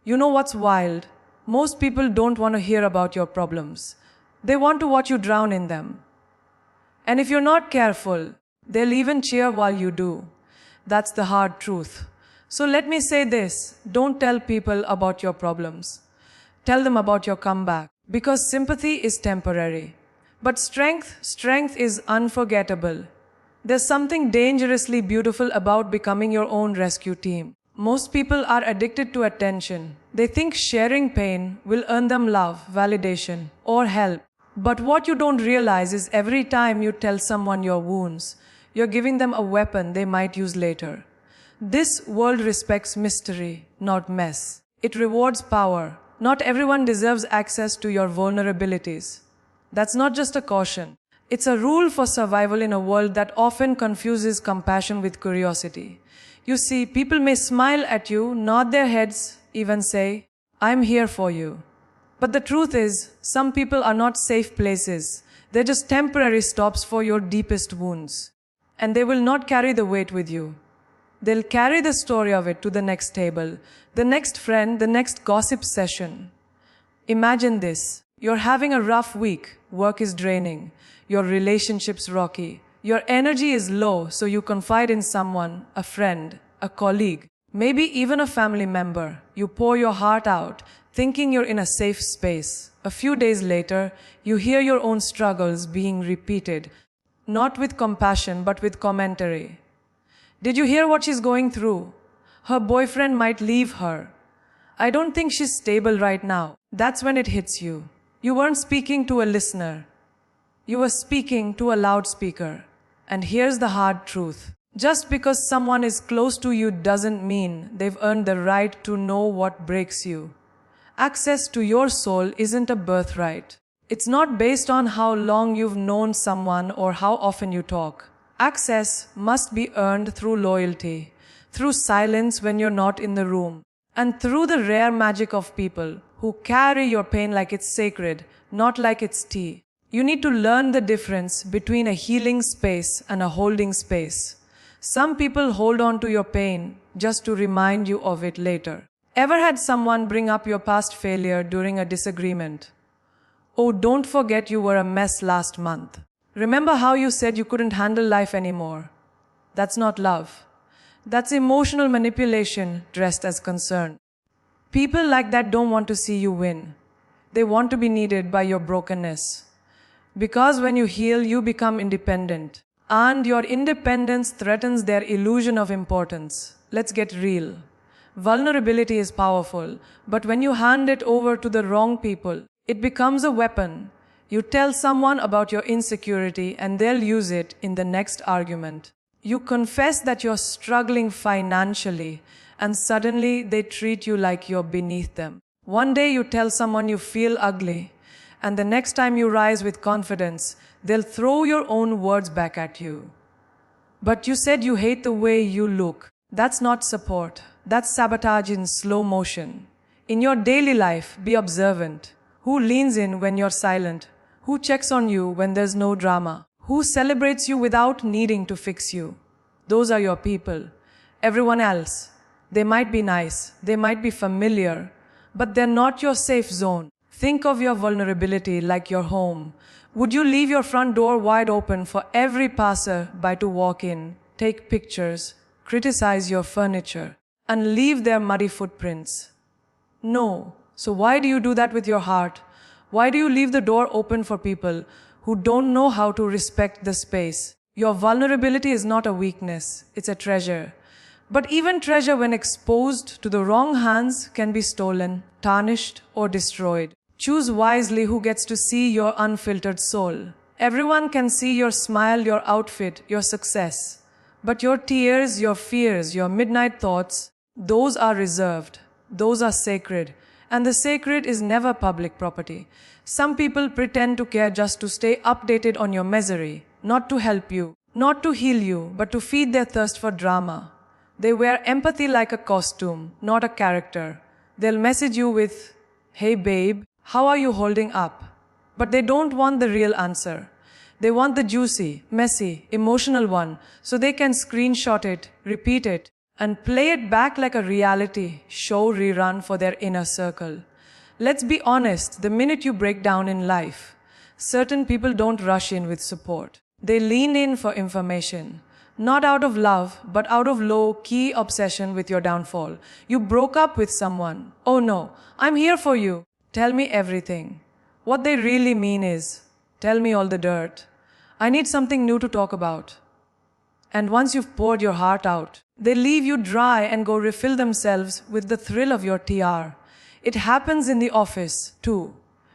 You know what's wild? Most people don't want to hear about your problems. They want to watch you drown in them. And if you're not careful, they'll even cheer while you do. That's the hard truth. So let me say this, don't tell people about your problems. Tell them about your comeback. Because sympathy is temporary. But strength is unforgettable. There's something dangerously beautiful about becoming your own rescue team. Most people are addicted to attention. They think sharing pain will earn them love, validation, or help. But what you don't realize is every time you tell someone your wounds, you're giving them a weapon they might use later. This world respects mystery, not mess. It rewards power. Not everyone deserves access to your vulnerabilities. That's not just a caution. It's a rule for survival in a world that often confuses compassion with curiosity. You see, people may smile at you, nod their heads, even say, "I'm here for you." But the truth is, some people are not safe places. They're just temporary stops for your deepest wounds. And they will not carry the weight with you. They'll carry the story of it to the next table, the next friend, the next gossip session. Imagine this. You're having a rough week. Work is draining. Your relationship's rocky. Your energy is low, so you confide in someone, a friend, a colleague, maybe even a family member. You pour your heart out, thinking you're in a safe space. A few days later, you hear your own struggles being repeated, not with compassion, but with commentary. Did you hear what she's going through? Her boyfriend might leave her. I don't think she's stable right now. That's when it hits you. You weren't speaking to a listener. You were speaking to a loudspeaker. And here's the hard truth. Just because someone is close to you doesn't mean they've earned the right to know what breaks you. Access to your soul isn't a birthright. It's not based on how long you've known someone or how often you talk. Access must be earned through loyalty, through silence when you're not in the room, and through the rare magic of people who carry your pain like it's sacred, not like it's tea. You need to learn the difference between a healing space and a holding space. Some people hold on to your pain just to remind you of it later. Ever had someone bring up your past failure during a disagreement? Oh, don't forget you were a mess last month. Remember how you said you couldn't handle life anymore? That's not love. That's emotional manipulation dressed as concern. People like that don't want to see you win. They want to be needed by your brokenness. Because when you heal, you become independent. And your independence threatens their illusion of importance. Let's get real. Vulnerability is powerful, but when you hand it over to the wrong people, it becomes a weapon. You tell someone about your insecurity and they'll use it in the next argument. You confess that you're struggling financially and suddenly they treat you like you're beneath them. One day you tell someone you feel ugly and the next time you rise with confidence, they'll throw your own words back at you. But you said you hate the way you look. That's not support. That's sabotage in slow motion. In your daily life, be observant. Who leans in when you're silent? Who checks on you when there's no drama? Who celebrates you without needing to fix you? Those are your people. Everyone else, they might be nice, they might be familiar, but they're not your safe zone. Think of your vulnerability like your home. Would you leave your front door wide open for every passer-by to walk in, take pictures, criticize your furniture, and leave their muddy footprints? No. So why do you do that with your heart? Why do you leave the door open for people who don't know how to respect the space? Your vulnerability is not a weakness, it's a treasure. But even treasure, when exposed to the wrong hands, can be stolen, tarnished, or destroyed. Choose wisely who gets to see your unfiltered soul. Everyone can see your smile, your outfit, your success. But your tears, your fears, your midnight thoughts, those are reserved. Those are sacred. And the sacred is never public property. Some people pretend to care just to stay updated on your misery, not to help you, not to heal you, but to feed their thirst for drama. They wear empathy like a costume, not a character. They'll message you with, "Hey babe, how are you holding up?" But they don't want the real answer. They want the juicy, messy, emotional one, so they can screenshot it, repeat it, and play it back like a reality show rerun for their inner circle. Let's be honest, the minute you break down in life, certain people don't rush in with support. They lean in for information. Not out of love, but out of low-key obsession with your downfall. You broke up with someone. Oh no, I'm here for you. Tell me everything. What they really mean is, tell me all the dirt. I need something new to talk about. And once you've poured your heart out, they leave you dry and go refill themselves with the thrill of your TR. It happens in the office, too.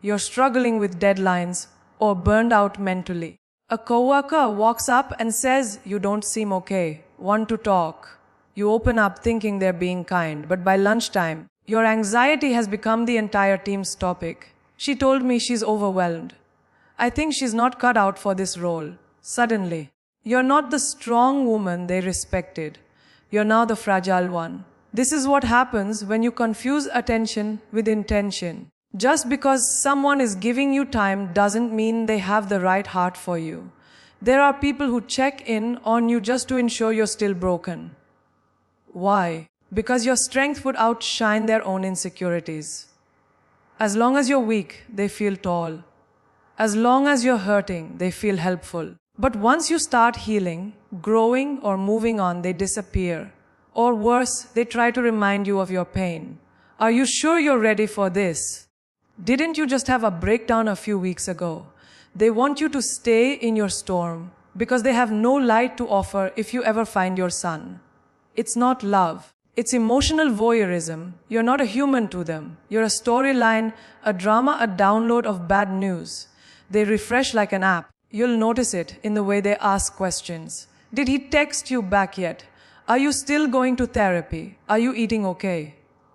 You're struggling with deadlines or burned out mentally. A coworker walks up and says, "You don't seem okay. Want to talk?" You open up thinking they're being kind, but by lunchtime, your anxiety has become the entire team's topic. She told me she's overwhelmed. I think she's not cut out for this role. Suddenly, you're not the strong woman they respected. You're now the fragile one. This is what happens when you confuse attention with intention. Just because someone is giving you time doesn't mean they have the right heart for you. There are people who check in on you just to ensure you're still broken. Why? Because your strength would outshine their own insecurities. As long as you're weak, they feel tall. As long as you're hurting, they feel helpful. But once you start healing, growing, or moving on, they disappear. Or worse, they try to remind you of your pain. Are you sure you're ready for this? Didn't you just have a breakdown a few weeks ago? They want you to stay in your storm because they have no light to offer if you ever find your sun. It's not love. It's emotional voyeurism. You're not a human to them. You're a storyline, a drama, a download of bad news. They refresh like an app. You'll notice it in the way they ask questions. Did he text you back yet? Are you still going to therapy? Are you eating okay?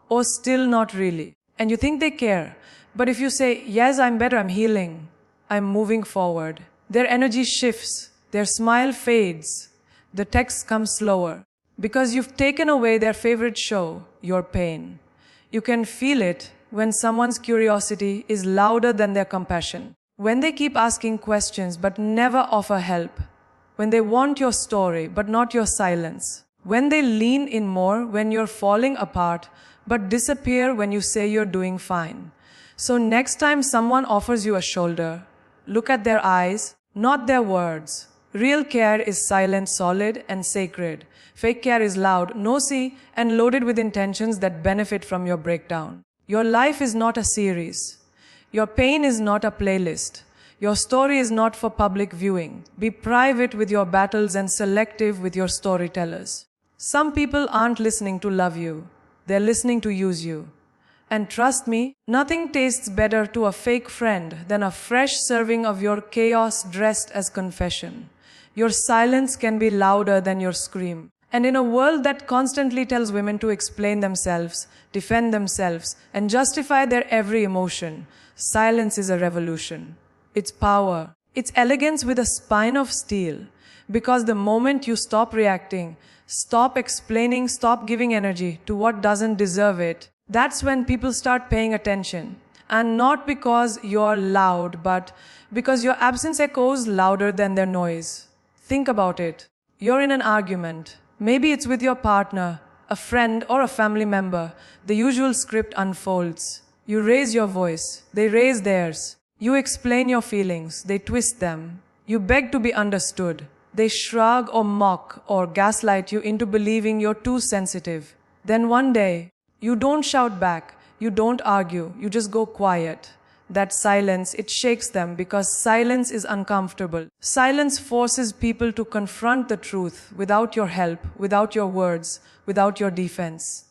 Or still not really? And you think they care. But if you say, yes, I'm better, I'm healing, I'm moving forward, their energy shifts, their smile fades, the text comes slower. Because you've taken away their favorite show, your pain. You can feel it when someone's curiosity is louder than their compassion. When they keep asking questions but never offer help. When they want your story but not your silence. When they lean in more when you're falling apart but disappear when you say you're doing fine. So next time someone offers you a shoulder, look at their eyes, not their words. Real care is silent, solid, and sacred. Fake care is loud, nosy, and loaded with intentions that benefit from your breakdown. Your life is not a series. Your pain is not a playlist. Your story is not for public viewing. Be private with your battles and selective with your storytellers. Some people aren't listening to love you. They're listening to use you. And trust me, nothing tastes better to a fake friend than a fresh serving of your chaos dressed as confession. Your silence can be louder than your scream. And in a world that constantly tells women to explain themselves, defend themselves, and justify their every emotion, silence is a revolution. It's power. It's elegance with a spine of steel. Because the moment you stop reacting, stop explaining, stop giving energy to what doesn't deserve it, that's when people start paying attention. And not because you're loud, but because your absence echoes louder than their noise. Think about it. You're in an argument. Maybe it's with your partner, a friend, or a family member. The usual script unfolds. You raise your voice. They raise theirs. You explain your feelings. They twist them. You beg to be understood. They shrug or mock or gaslight you into believing you're too sensitive. Then one day, you don't shout back, you don't argue, you just go quiet. That silence, it shakes them because silence is uncomfortable. Silence forces people to confront the truth without your help, without your words, without your defense.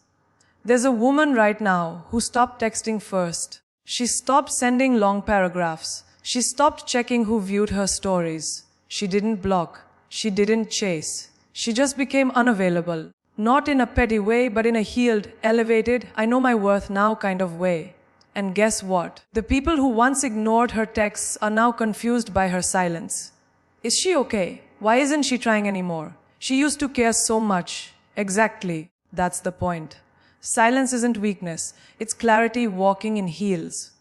There's a woman right now who stopped texting first. She stopped sending long paragraphs. She stopped checking who viewed her stories. She didn't block. She didn't chase. She just became unavailable. Not in a petty way, but in a healed, elevated, I know my worth now kind of way. And guess what? The people who once ignored her texts are now confused by her silence. Is she okay? Why isn't she trying anymore? She used to care so much. Exactly. That's the point. Silence isn't weakness. It's clarity walking in heels.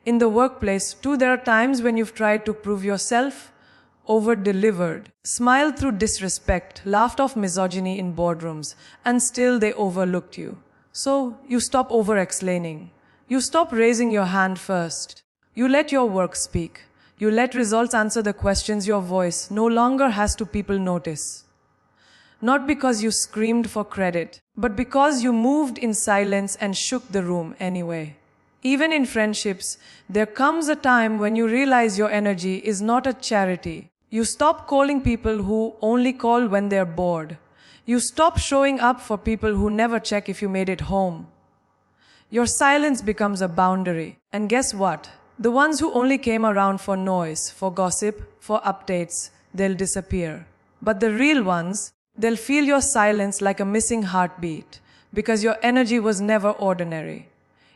In the workplace, too, there are times when you've tried to prove yourself, over-delivered, smiled through disrespect, laughed off misogyny in boardrooms, and still they overlooked you. So you stop over-explaining. You stop raising your hand first. You let your work speak. You let results answer the questions your voice no longer has to people notice. Not because you screamed for credit, but because you moved in silence and shook the room anyway. Even in friendships, there comes a time when you realize your energy is not a charity. You stop calling people who only call when they're bored. You stop showing up for people who never check if you made it home. Your silence becomes a boundary. And guess what? The ones who only came around for noise, for gossip, for updates, they'll disappear. But the real ones, they'll feel your silence like a missing heartbeat, because your energy was never ordinary.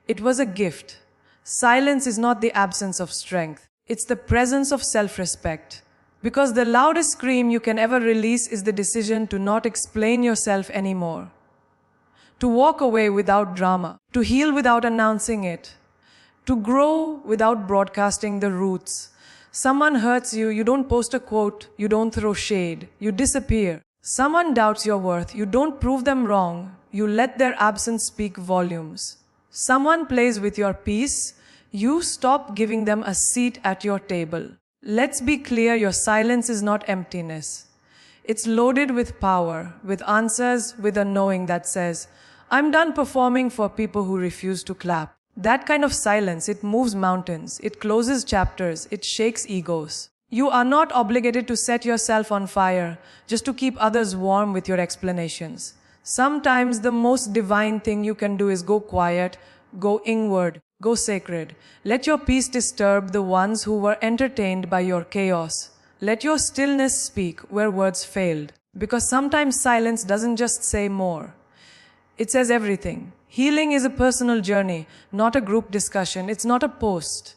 It was a gift. Silence is not the absence of strength. It's the presence of self-respect. Because the loudest scream you can ever release is the decision to not explain yourself anymore. To walk away without drama. To heal without announcing it. To grow without broadcasting the roots. Someone hurts you, you don't post a quote, you don't throw shade, you disappear. Someone doubts your worth, you don't prove them wrong, you let their absence speak volumes. Someone plays with your peace, you stop giving them a seat at your table. Let's be clear, your silence is not emptiness. It's loaded with power, with answers, with a knowing that says, I'm done performing for people who refuse to clap. That kind of silence, it moves mountains, it closes chapters, it shakes egos. You are not obligated to set yourself on fire just to keep others warm with your explanations. Sometimes the most divine thing you can do is go quiet, go inward, go sacred. Let your peace disturb the ones who were entertained by your chaos. Let your stillness speak where words failed. Because sometimes silence doesn't just say more. It says everything. Healing is a personal journey, not a group discussion. It's not a post.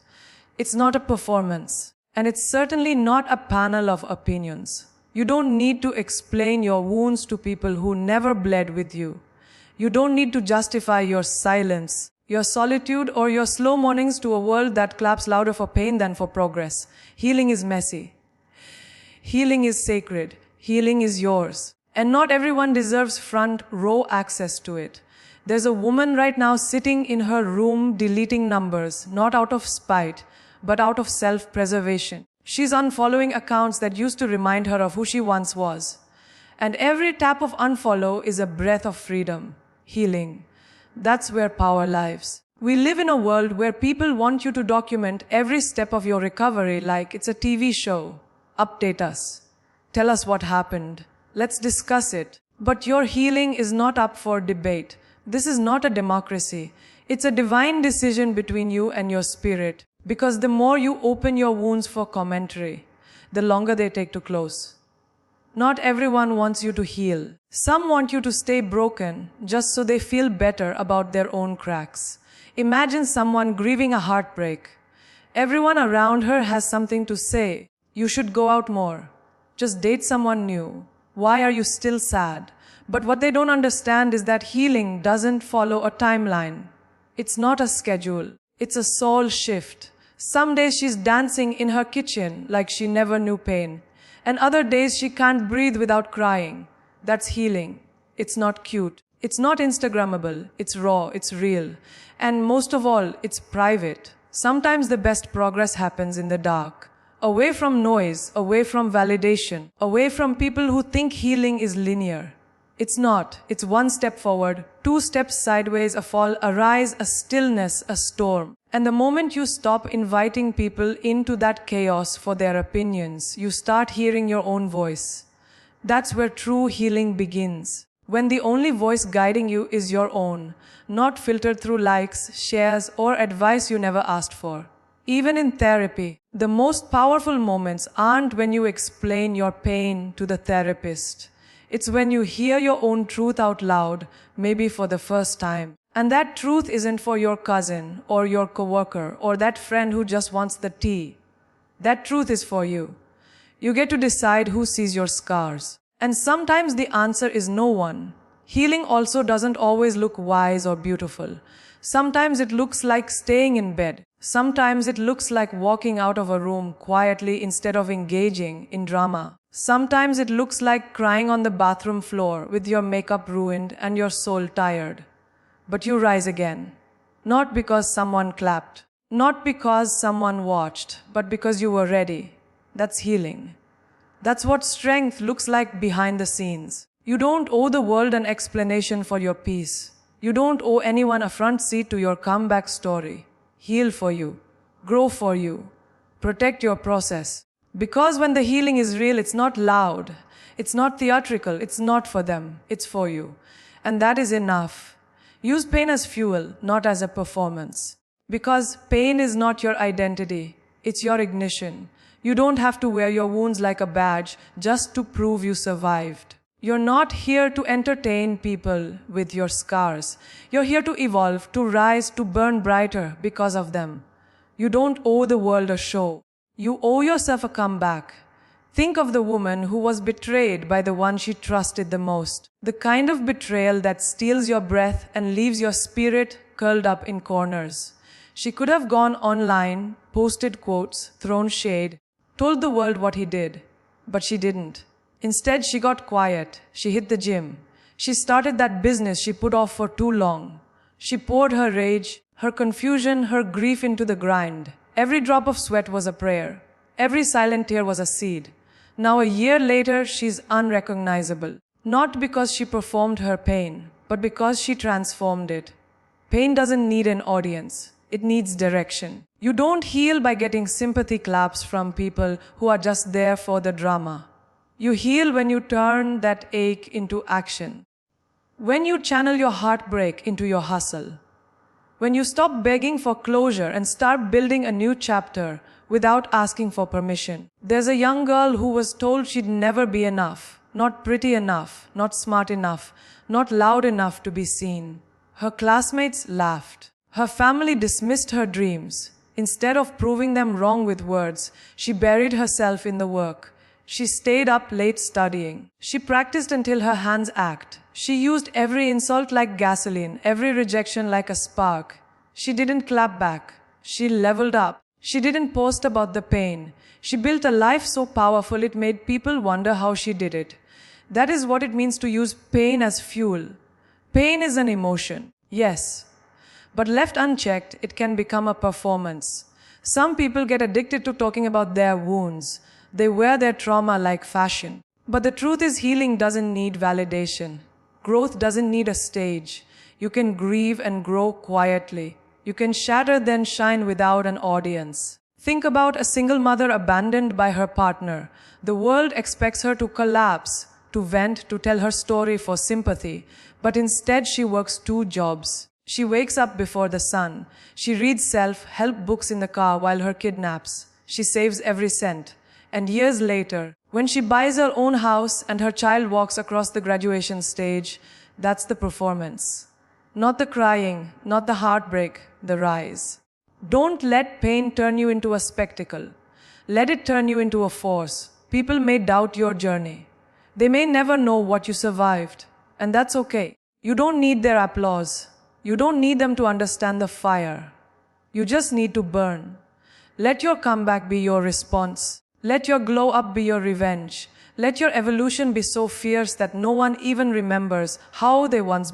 It's not a performance. And it's certainly not a panel of opinions. You don't need to explain your wounds to people who never bled with you. You don't need to justify your silence, your solitude, or your slow mornings to a world that claps louder for pain than for progress. Healing is messy. Healing is sacred. Healing is yours. And not everyone deserves front row access to it. There's a woman right now sitting in her room deleting numbers, not out of spite, but out of self-preservation. She's unfollowing accounts that used to remind her of who she once was. And every tap of unfollow is a breath of freedom, healing. That's where power lives. We live in a world where people want you to document every step of your recovery like it's a TV show. Update us. Tell us what happened. Let's discuss it. But your healing is not up for debate. This is not a democracy. It's a divine decision between you and your spirit. Because the more you open your wounds for commentary, the longer they take to close. Not everyone wants you to heal. Some want you to stay broken just so they feel better about their own cracks. Imagine someone grieving a heartbreak. Everyone around her has something to say. You should go out more. Just date someone new. Why are you still sad? But what they don't understand is that healing doesn't follow a timeline. It's not a schedule. It's a soul shift. Some days she's dancing in her kitchen like she never knew pain. And other days she can't breathe without crying. That's healing. It's not cute. It's not Instagrammable. It's raw. It's real. And most of all, it's private. Sometimes the best progress happens in the dark. Away from noise, away from validation, away from people who think healing is linear. It's not. It's one step forward, two steps sideways, a fall, a rise, a stillness, a storm. And the moment you stop inviting people into that chaos for their opinions, you start hearing your own voice. That's where true healing begins. When the only voice guiding you is your own, not filtered through likes, shares, or advice you never asked for. Even in therapy, the most powerful moments aren't when you explain your pain to the therapist. It's when you hear your own truth out loud, maybe for the first time. And that truth isn't for your cousin or your coworker or that friend who just wants the tea. That truth is for you. You get to decide who sees your scars. And sometimes the answer is no one. Healing also doesn't always look wise or beautiful. Sometimes it looks like staying in bed. Sometimes it looks like walking out of a room quietly instead of engaging in drama. Sometimes it looks like crying on the bathroom floor with your makeup ruined and your soul tired. But you rise again. Not because someone clapped, not because someone watched, but because you were ready. That's healing. That's what strength looks like behind the scenes. You don't owe the world an explanation for your peace. You don't owe anyone a front seat to your comeback story. Heal for you. Grow for you. Protect your process. Because when the healing is real, it's not loud. It's not theatrical. It's not for them. It's for you. And that is enough. Use pain as fuel, not as a performance. Because pain is not your identity. It's your ignition. You don't have to wear your wounds like a badge just to prove you survived. You're not here to entertain people with your scars. You're here to evolve, to rise, to burn brighter because of them. You don't owe the world a show. You owe yourself a comeback. Think of the woman who was betrayed by the one she trusted the most. The kind of betrayal that steals your breath and leaves your spirit curled up in corners. She could have gone online, posted quotes, thrown shade, told the world what he did. But she didn't. Instead, she got quiet. She hit the gym. She started that business she put off for too long. She poured her rage, her confusion, her grief into the grind. Every drop of sweat was a prayer. Every silent tear was a seed. Now a year later, she's unrecognizable. Not because she performed her pain, but because she transformed it. Pain doesn't need an audience. It needs direction. You don't heal by getting sympathy claps from people who are just there for the drama. You heal when you turn that ache into action. When you channel your heartbreak into your hustle. When you stop begging for closure and start building a new chapter without asking for permission. There's a young girl who was told she'd never be enough, not pretty enough, not smart enough, not loud enough to be seen. Her classmates laughed. Her family dismissed her dreams. Instead of proving them wrong with words, she buried herself in the work. She stayed up late studying. She practiced until her hands ached. She used every insult like gasoline, every rejection like a spark. She didn't clap back. She leveled up. She didn't post about the pain. She built a life so powerful it made people wonder how she did it. That is what it means to use pain as fuel. Pain is an emotion, yes. But left unchecked, it can become a performance. Some people get addicted to talking about their wounds. They wear their trauma like fashion. But the truth is, healing doesn't need validation. Growth doesn't need a stage. You can grieve and grow quietly. You can shatter then shine without an audience. Think about a single mother abandoned by her partner. The world expects her to collapse, to vent, to tell her story for sympathy. But instead she works 2 jobs. She wakes up before the sun. She reads self-help books in the car while her kid naps. She saves every cent. And years later, when she buys her own house and her child walks across the graduation stage, that's the performance. Not the crying, not the heartbreak, the rise. Don't let pain turn you into a spectacle. Let it turn you into a force. People may doubt your journey. They may never know what you survived. And that's okay. You don't need their applause. You don't need them to understand the fire. You just need to burn. Let your comeback be your response. Let your glow up be your revenge. Let your evolution be so fierce that no one even remembers how they once